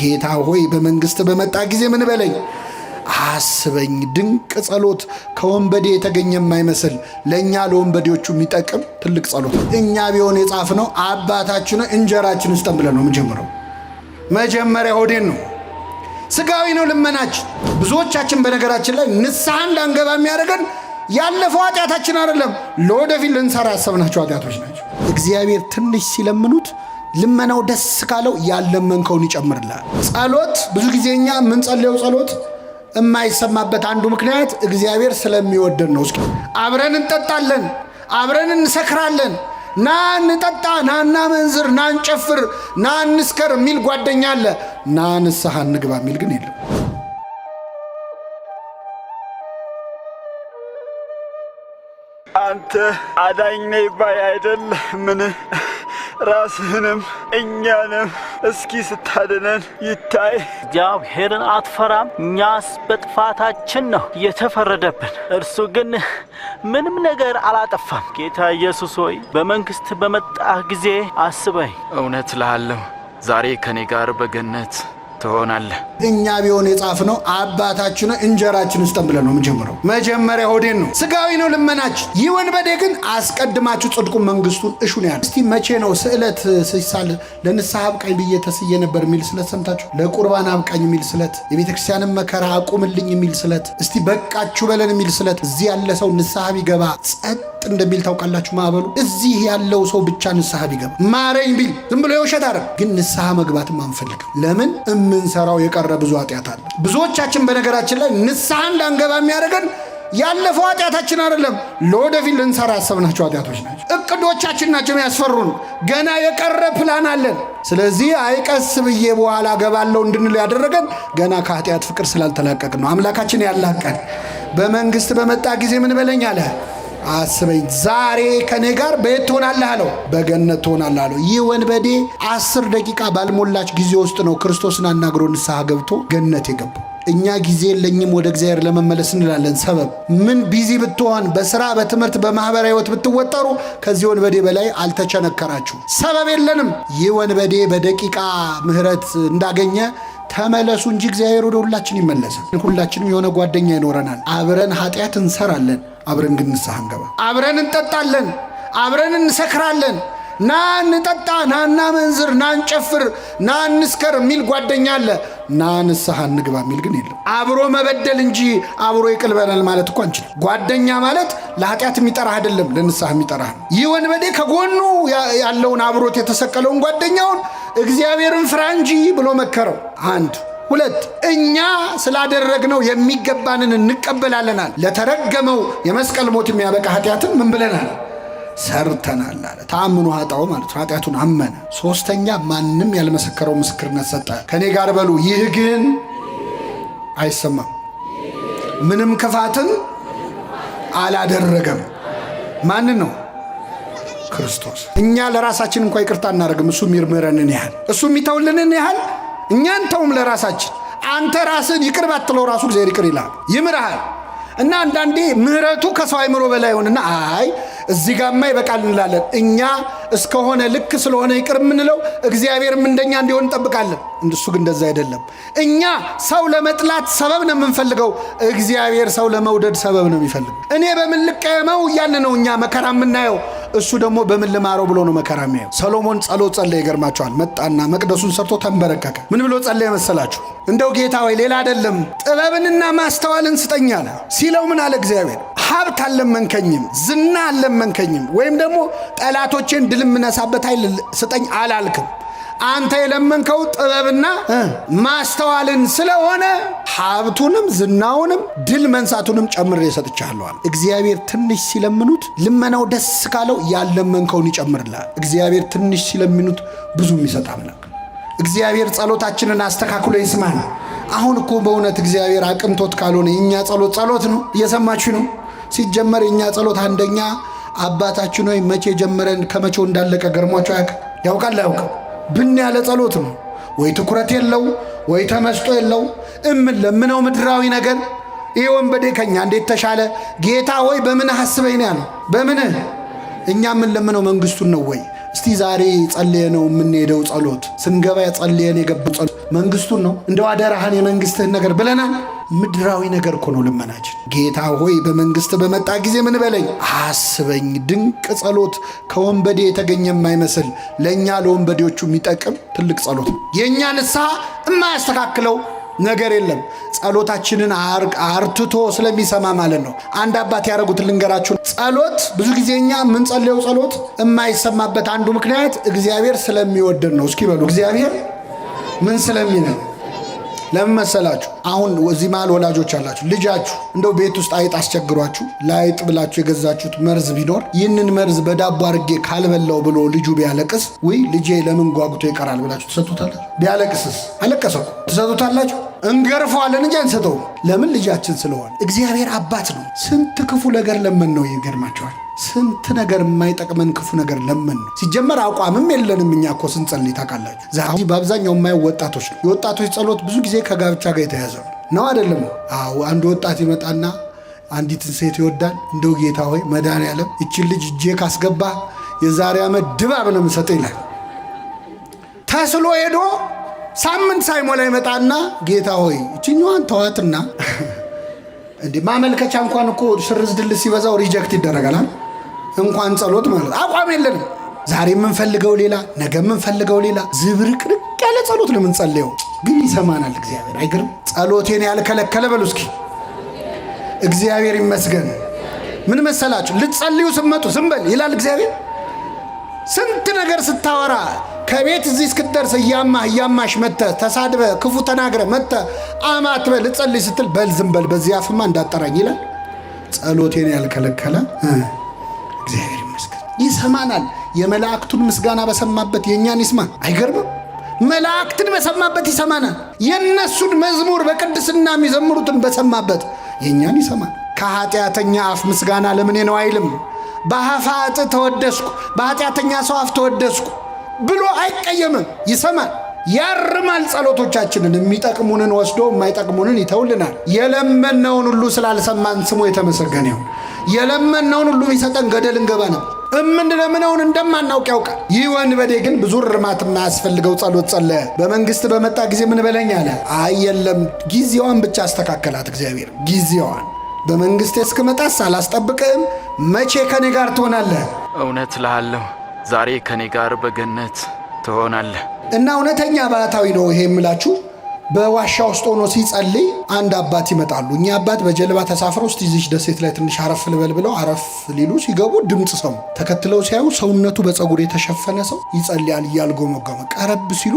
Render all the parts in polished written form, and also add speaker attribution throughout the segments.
Speaker 1: ጌታ ሆይ በመንግስት በመጣ ጊዜ ምን በለኝ አስበኝ። ድንቅ ጸሎት ከወንበዴ የተገኘ የማይመስል ለኛ ለወንበዴዎቹ የሚጠቅም ትልቅ ጸሎት። እኛ ቢሆን የጻፍነው አባታችን እንጀራችን ስጠን ብለን ነው የምንጀምረው። መጀመሪያ ሆዴን ነው፣ ስጋዊ ነው ልመናችን። ብዙዎቻችን በነገራችን ላይ ንስሐን ላንገባ የሚያደርገን ያለፈው ኃጢአታችን አይደለም፣ ለወደፊት ልንሰራ ያሰብናቸው ኃጢአቶች ናቸው። እግዚአብሔር ትንሽ ሲለምኑት ልመናው ደስ ካለው ያለመንከውን ይጨምርልሃል። ጸሎት ብዙ ጊዜኛ የምንጸልየው ጸሎት የማይሰማበት አንዱ ምክንያት እግዚአብሔር ስለሚወደን ነው። እስኪ አብረን እንጠጣለን፣ አብረን እንሰክራለን፣ ና እንጠጣ፣ ና እናመንዝር፣ ና እንጨፍር፣ ና እንስከር የሚል ጓደኛ አለ። ና ንስሐ እንግባ የሚል ግን የለም።
Speaker 2: አንተ አዳኝ ነህ ባይ አይደል? ምን ራስህንም እኛንም እስኪ ስታድነን ይታይ።
Speaker 3: እግዚአብሔርን አትፈራም? እኛስ በጥፋታችን ነው የተፈረደብን፣ እርሱ ግን ምንም ነገር አላጠፋም። ጌታ ኢየሱስ ሆይ በመንግሥት በመጣህ ጊዜ አስበኝ።
Speaker 4: እውነት እልሃለሁ ዛሬ ከኔ ጋር በገነት ትሆናለህ።
Speaker 1: እኛ ቢሆን የጻፍነው አባታችን እንጀራችን ስጠን ብለን ነው የምንጀምረው። መጀመሪያ ሆዴን ነው፣ ስጋዊ ነው ልመናችን። ይህ ወንበዴ ግን አስቀድማችሁ ጽድቁን መንግስቱን እሹ ነው ያለ። እስቲ መቼ ነው ስዕለት ሲሳል ለንስሐ አብቃኝ ብዬ ተስዬ ነበር የሚል ስለት ሰምታችሁ? ለቁርባን አብቃኝ የሚል ስለት፣ የቤተ ክርስቲያንን መከራ አቁምልኝ የሚል ስለት፣ እስቲ በቃችሁ በለን የሚል ስለት። እዚህ ያለ ሰው ንስሐ ቢገባ ጸጥ እንደሚል ታውቃላችሁ? ማዕበሉ እዚህ ያለው ሰው ብቻ ንስሐ ቢገባ ማረኝ ቢል ዝም ብሎ የውሸት አይደል? ግን ንስሐ መግባትም አንፈልግም። ለምን? የምንሰራው የቀረ ብዙ ኃጢአት አለ። ብዙዎቻችን በነገራችን ላይ ንስሐን ላንገባ የሚያደርገን ያለፈው ኃጢአታችን አይደለም፣ ለወደፊት ልንሰራ ያሰብናቸው ኃጢአቶች ናቸው። እቅዶቻችን ናቸው ያስፈሩን። ገና የቀረ ፕላን አለን። ስለዚህ አይቀስ ብዬ በኋላ ገባለው እንድንል ያደረገን ገና ከኃጢአት ፍቅር ስላልተላቀቅ ነው። አምላካችን ያላቀን በመንግስት በመጣ ጊዜ ምን በለኝ አለ አስበኝ። ዛሬ ከኔ ጋር በየት ትሆናለህ አለው? በገነት ትሆናለህ አለው። ይህ ወንበዴ 10 ደቂቃ ባልሞላች ጊዜ ውስጥ ነው ክርስቶስን አናግሮ ንስሐ ገብቶ ገነት የገባው። እኛ ጊዜ የለኝም ወደ እግዚአብሔር ለመመለስ እንላለን። ሰበብ ምን ቢዚ ብትሆን፣ በስራ በትምህርት በማህበራዊ ህይወት ብትወጠሩ ከዚህ ወንበዴ በላይ አልተቸነከራችሁ። ሰበብ የለንም። ይህ ወንበዴ በደቂቃ ምህረት እንዳገኘ ተመለሱ እንጂ እግዚአብሔር ወደ ሁላችን ይመለሳል። ሁላችንም የሆነ ጓደኛ ይኖረናል። አብረን ኃጢአት እንሰራለን፣ አብረን ግን ንስሐ እንገባ። አብረን እንጠጣለን፣ አብረን እንሰክራለን። ና እንጠጣ፣ ና እናመንዝር፣ ና እንጨፍር፣ ና እንስከር የሚል ጓደኛ አለ። ና ንስሐ እንግባ የሚል ግን የለም። አብሮ መበደል እንጂ አብሮ ይቅር በለን ማለት እኮ አንችልም። ጓደኛ ማለት ለኃጢአት የሚጠራህ አይደለም፣ ለንስሐ የሚጠራህ ነው። ይህ ወንበዴ ከጎኑ ያለውን አብሮት የተሰቀለውን ጓደኛውን እግዚአብሔርን ፍራ እንጂ ብሎ መከረው። 1 2 እኛ ስላደረግነው የሚገባንን እንቀበላለናል። ለተረገመው የመስቀል ሞት የሚያበቃ ኃጢአትን ምን ብለናል? ሰርተናል አለ። ተአምኖ ኃጣው ማለት ኃጢአቱን አመነ። 3ኛ ማንም ያልመሰከረው ምስክርነት ሰጠ። ከኔ ጋር በሉ ይህ ግን አይሰማም። ምንም ክፋትን አላደረገም። ማንን ነው? ክርስቶስ። እኛ ለራሳችን እንኳን ይቅርታ እናደርግም። እሱ የሚምረንን ያህል፣ እሱ የሚተውልንን ያህል እኛን ተውም ለራሳችን። አንተ ራስን ይቅር ባትለው ራሱ እግዚአብሔር ይቅር ይላል፣ ይምርሃል። እና አንዳንዴ ምህረቱ ከሰው አይምሮ በላይ ሆነና አይ እዚህ ጋማ ይበቃል እንላለን። እኛ እስከሆነ ልክ ስለሆነ ይቅር የምንለው እግዚአብሔርም እንደኛ እንዲሆን እንጠብቃለን። እሱ ግን እንደዛ አይደለም። እኛ ሰው ለመጥላት ሰበብ ነው የምንፈልገው፣ እግዚአብሔር ሰው ለመውደድ ሰበብ ነው የሚፈልግ። እኔ በምን ልቀየመው እያልን ነው እኛ መከራ የምናየው፣ እሱ ደግሞ በምን ልማረው ብሎ ነው መከራ የሚያየው። ሰሎሞን ጸሎት ጸለየ። ይገርማቸዋል። መጣና መቅደሱን ሰርቶ ተንበረከከ። ምን ብሎ ጸለየ መሰላችሁ? እንደው ጌታ ሆይ ሌላ አይደለም ጥበብንና ማስተዋልን ስጠኝ አለ። ሲለው ምን አለ እግዚአብሔር? ሀብት አልለመንከኝም፣ ዝና አልለመንከኝም፣ ወይም ደግሞ ጠላቶቼን ድል የምነሳበት ኃይል ስጠኝ አላልክም። አንተ የለመንከው ጥበብና ማስተዋልን ስለሆነ ሀብቱንም ዝናውንም ድል መንሳቱንም ጨምሬ ሰጥቻለሁ። እግዚአብሔር ትንሽ ሲለምኑት ልመናው ደስ ካለው ያለመንከውን ይጨምርልሃል። እግዚአብሔር ትንሽ ሲለምኑት ብዙ የሚሰጥ አምላክ። እግዚአብሔር ጸሎታችንን አስተካክሎ ይስማል። አሁን እኮ በእውነት እግዚአብሔር አቅንቶት ካልሆነ የኛ ጸሎት ነው። እየሰማችሁ ነው? ሲጀመር የኛ ጸሎት አንደኛ አባታችን ሆይ መቼ ጀመረን ከመቼው እንዳለቀ ገርሟቸው ያውቃል? አያውቅም? ብን ያለ ጸሎት ነው። ወይ ትኩረት የለው፣ ወይ ተመስጦ የለው። ለምነው ምድራዊ ነገር። ይህ ወንበዴ ከኛ እንዴት ተሻለ? ጌታ ሆይ በምን አስበኝ ነው ያለው። በምን? እኛ ለምነው መንግስቱን ነው ወይ እስቲ ዛሬ ጸልየነው የምንሄደው ጸሎት ስንገባ ጸልየን የገባው ጸሎት መንግስቱን ነው? እንደው አደራህን የመንግስትህን ነገር ብለናል። ምድራዊ ነገር እኮ ነው ልመናችን። ጌታ ሆይ በመንግስት በመጣ ጊዜ ምን በለኝ አስበኝ። ድንቅ ጸሎት ከወንበዴ የተገኘ የማይመስል ለእኛ ለወንበዴዎቹ የሚጠቅም ትልቅ ጸሎት ነው። የእኛ ንስሐ የማያስተካክለው ነገር የለም። ጸሎታችንን አርትቶ ስለሚሰማ ማለት ነው። አንድ አባት ያደረጉትን ልንገራችሁ። ጸሎት ብዙ ጊዜ እኛ የምንጸልየው ጸሎት የማይሰማበት አንዱ ምክንያት እግዚአብሔር ስለሚወደን ነው። እስኪ በሉ እግዚአብሔር ምን ስለሚለን። ለምን መሰላችሁ? አሁን እዚህ መሃል ወላጆች አላችሁ። ልጃችሁ እንደው ቤት ውስጥ አይጥ አስቸግሯችሁ ለአይጥ ብላችሁ የገዛችሁት መርዝ ቢኖር ይህንን መርዝ በዳቦ አድርጌ ካልበላው ብሎ ልጁ ቢያለቅስ ወይ ልጄ ለምን ጓጉቶ ይቀራል ብላችሁ ትሰጡታላችሁ? ቢያለቅስስ አለቀሰ እኮ ትሰጡታላችሁ? እንገርፈዋለን እንጂ አንሰጠውም። ለምን? ልጃችን ስለሆነ። እግዚአብሔር አባት ነው። ስንት ክፉ ነገር ለምን ነው ይገርማቸዋል። ስንት ነገር የማይጠቅመን ክፉ ነገር ለምን ነው። ሲጀመር አቋምም የለንም እኛ እኮ ስንጸልይ ታውቃላችሁ። ዛሬ በአብዛኛው የማየው ወጣቶች ነው። የወጣቶች ጸሎት ብዙ ጊዜ ከጋብቻ ጋር የተያዘ ነው አይደለም? አዎ አንድ ወጣት ይመጣና አንዲትን ሴት ይወዳል። እንደው ጌታ ሆይ መድኃኔዓለም እችን ልጅ እጄ ካስገባ የዛሬ ዓመት ድባብ ነው የምሰጠው ይላል። ተስሎ ሄዶ ሳምንት ሳይሞላ ይመጣና ጌታ ሆይ እችኛዋን ተዋትና እንዴ ማመልከቻ እንኳን እኮ ሽርዝ ድልስ ሲበዛው ሪጀክት ይደረጋል። እንኳን ጸሎት ማለት አቋም የለንም። ዛሬ የምንፈልገው ሌላ፣ ነገ የምንፈልገው ሌላ፣ ዝብርቅርቅ ያለ ጸሎት ነው የምንጸልየው። ግን ይሰማናል እግዚአብሔር። አይገርም? ጸሎቴን ያልከለከለ በሉ እስኪ እግዚአብሔር ይመስገን። ምን መሰላችሁ? ልትጸልዩ ስትመጡ ዝም በል ይላል እግዚአብሔር። ስንት ነገር ስታወራ ከቤት እዚህ እስክትደርስ እያማሽ መጥተህ ተሳድበህ ክፉ ተናግረህ መጥተህ አማትበህ ልትጸልይ ስትል በል ዝም በል በዚህ አፍማ እንዳጠራኝ ይላል። ጸሎቴን ያልከለከለ እግዚአብሔር ይመስገን ይሰማናል። የመላእክቱን ምስጋና በሰማበት የእኛን ይስማ። አይገርምም? መላእክትን በሰማበት ይሰማናል። የእነሱን መዝሙር በቅድስና የሚዘምሩትን በሰማበት የእኛን ይሰማል። ከኃጢአተኛ አፍ ምስጋና ለምኔ ነው አይልም። በኃጢአት ተወደስኩ፣ በኃጢአተኛ ሰው አፍ ተወደስኩ ብሎ አይቀየምም። ይሰማል፣ ያርማል። ጸሎቶቻችንን የሚጠቅሙንን ወስዶ የማይጠቅሙንን ይተውልናል። የለመነውን ሁሉ ስላልሰማን ስሙ የተመሰገነ ይሁን። የለመነውን ሁሉ ቢሰጠን ገደል እንገባ ነበር። እምንለምነውን እንደማናውቅ ያውቃል። ይህ ወንበዴ ግን ብዙ እርማት የማያስፈልገው ጸሎት ጸለየ። በመንግስት በመጣ ጊዜ ምን በለኝ አለ። አይ የለም ጊዜዋን ብቻ አስተካከላት እግዚአብሔር። ጊዜዋን በመንግስት እስክመጣስ አላስጠብቅህም። መቼ ከኔ ጋር ትሆናለህ?
Speaker 4: እውነት እልሃለሁ ዛሬ ከኔ ጋር በገነት ትሆናለህ።
Speaker 1: እና እውነተኛ ባህታዊ ነው ይሄ የምላችሁ። በዋሻ ውስጥ ሆኖ ሲጸልይ አንድ አባት ይመጣሉ። እኛ አባት በጀልባ ተሳፍረው እስቲ እዚች ደሴት ላይ ትንሽ አረፍ ልበል ብለው አረፍ ሊሉ ሲገቡ ድምፅ ሰሙ። ተከትለው ሲያዩ ሰውነቱ በፀጉር የተሸፈነ ሰው ይጸልያል እያልጎመጎመ። ቀረብ ሲሉ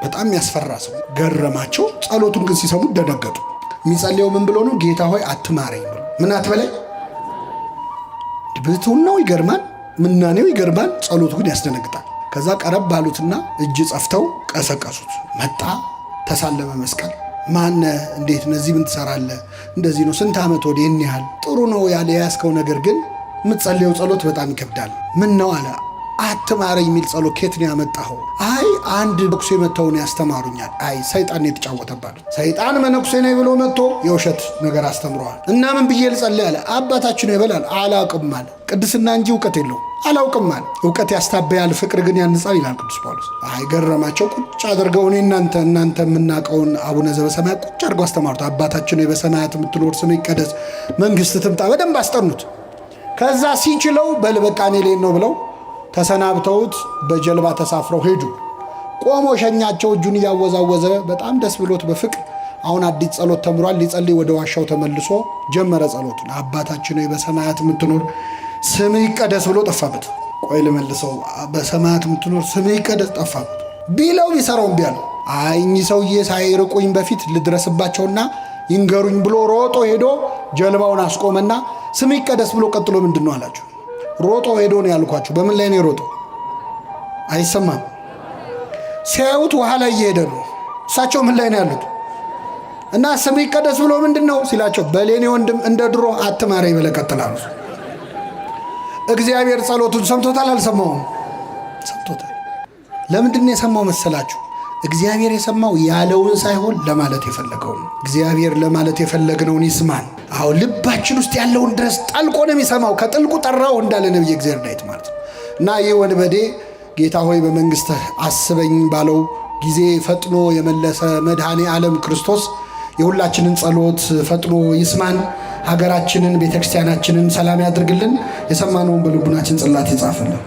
Speaker 1: በጣም ያስፈራ ሰው ገረማቸው። ጸሎቱን ግን ሲሰሙ ደነገጡ። የሚጸልየው ምን ብሎ ነው? ጌታ ሆይ አትማረኝ ብሎ። ምን አትበላይ? ብሕትውናው ይገርማል፣ ምናኔው ይገርማል። ጸሎቱ ግን ያስደነግጣል። ከዛ ቀረብ ባሉትና እጅ ጸፍተው ቀሰቀሱት። መጣ፣ ተሳለመ መስቀል። ማነ? እንዴት እነዚህ ምን ትሰራለህ? እንደዚህ ነው። ስንት ዓመት ወዲህ ይህን ያህል ጥሩ ነው ያለ የያዝከው ነገር ግን የምትጸልየው ጸሎት በጣም ይከብዳል። ምን ነው አለ። አትማረኝ የሚል ጸሎት ኬት ነው ያመጣኸው? አይ አንድ መነኩሴ መጥተውን ያስተማሩኛል። አይ ሰይጣን የተጫወተባሉት። ሰይጣን መነኩሴ ነኝ ብሎ መጥቶ የውሸት ነገር አስተምረዋል። እና ምን ብዬ ልጸልይ አለ። አባታችን ይበላል። አላውቅም አለ። ቅድስና እንጂ እውቀት የለው። አላውቅም አለ። እውቀት ያስታበያል፣ ፍቅር ግን ያንጻል ይላል ቅዱስ ጳውሎስ። አይ ገረማቸው። ቁጭ አድርገው እኔ እናንተ የምናውቀውን አቡነ ዘበሰማያት ቁጭ አድርገው አስተማሩት። አባታችን በሰማያት የምትኖር ስምህ ይቀደስ፣ መንግስት ትምጣ። በደንብ አስጠኑት። ከዛ ሲችለው በል በቃ እኔ ልሄድ ነው ብለው ተሰናብተውት በጀልባ ተሳፍረው ሄዱ። ቆሞ ሸኛቸው፣ እጁን እያወዛወዘ በጣም ደስ ብሎት በፍቅር አሁን አዲስ ጸሎት ተምሯል። ሊጸልይ ወደ ዋሻው ተመልሶ ጀመረ ጸሎቱን። አባታችን ሆይ በሰማያት የምትኖር ስምህ ይቀደስ ብሎ ጠፋበት። ቆይ ልመልሰው። በሰማያት የምትኖር ስምህ ይቀደስ ጠፋበት። ቢለው ቢሰራው እምቢ አለው። አይ እኚህ ሰውዬ ሳይርቁኝ በፊት ልድረስባቸውና ይንገሩኝ ብሎ ሮጦ ሄዶ ጀልባውን አስቆመና ስምህ ይቀደስ ብሎ ቀጥሎ ምንድን ነው አላቸው። ሮጦ ሄዶ ነው ያልኳቸው። በምን ላይ ነው የሮጠው? አይሰማም። ሲያዩት ውሃ ላይ እየሄደ ነው። እሳቸው ምን ላይ ነው ያሉት? እና ስምህ ይቀደስ ብሎ ምንድን ነው ሲላቸው፣ በሌኔ ወንድም እንደ ድሮ አትማረኝ ብለህ ቀጥል አሉት። እግዚአብሔር ጸሎቱን ሰምቶታል? አልሰማውም? ሰምቶታል። ለምንድን ነው የሰማው መሰላችሁ? እግዚአብሔር የሰማው ያለውን ሳይሆን ለማለት የፈለገውን ነው። እግዚአብሔር ለማለት የፈለግነውን ይስማን። አዎ ልባችን ውስጥ ያለውን ድረስ ጠልቆ ነው የሚሰማው። ከጥልቁ ጠራው እንዳለ ነብይ እግዚአብሔር ዳዊት ማለት ነው። እና ይህ ወንበዴ ጌታ ሆይ በመንግሥትህ አስበኝ ባለው ጊዜ ፈጥኖ የመለሰ መድኃኔ ዓለም ክርስቶስ የሁላችንን ጸሎት ፈጥኖ ይስማን። ሀገራችንን ቤተክርስቲያናችንን ሰላም ያድርግልን። የሰማነውን በልቡናችን ጽላት ይጻፍልን።